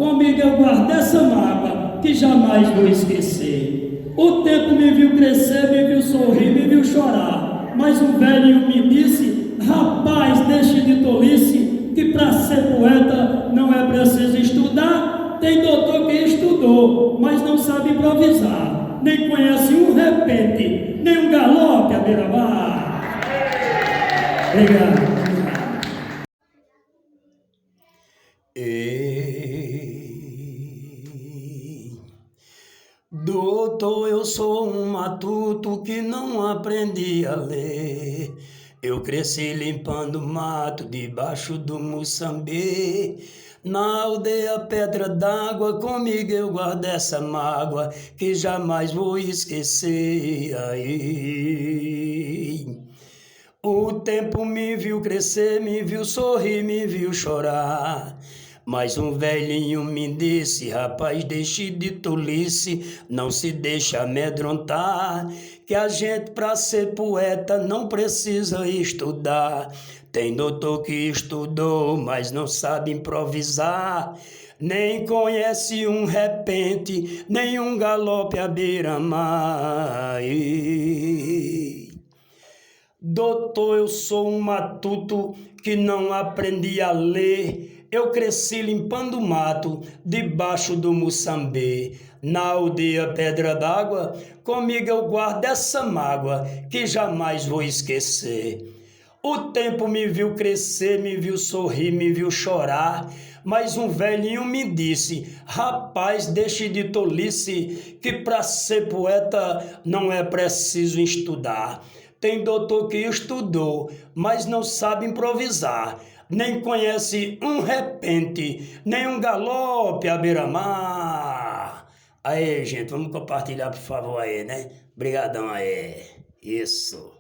comigo eu guardo essa mágoa que jamais vou esquecer. O tempo me viu crescer, me viu sorrir, me viu chorar, mas um velhinho me disse: rapaz, deixe de tolice, que para ser poeta não é preciso estudar. Tem doutor que estudou, mas não sabe improvisar, nem conhece um repente, nem um galope à beira-mar. Obrigado. Ei, doutor, eu sou um matuto que não aprendi a ler. Eu cresci limpando mato debaixo do Moçambique. Na aldeia Pedra d'Água, comigo eu guardo essa mágoa que jamais vou esquecer. Aí. O tempo me viu crescer, me viu sorrir, me viu chorar. Mas um velhinho me disse: rapaz, deixe de tolice, não se deixe amedrontar, que a gente para ser poeta não precisa estudar. Tem doutor que estudou, mas não sabe improvisar, nem conhece um repente, nem um galope à beira-mar. Doutor, eu sou um matuto que não aprendi a ler. Eu cresci limpando mato debaixo do Moçambique. Na aldeia Pedra d'Água, comigo eu guardo essa mágoa que jamais vou esquecer. O tempo me viu crescer, me viu sorrir, me viu chorar, mas um velhinho me disse: rapaz, deixe de tolice, que para ser poeta não é preciso estudar. Tem doutor que estudou, mas não sabe improvisar, nem conhece um repente, nem um galope à beira-mar. Aí, gente, vamos compartilhar, por favor, aí, né? Obrigadão aí. Isso.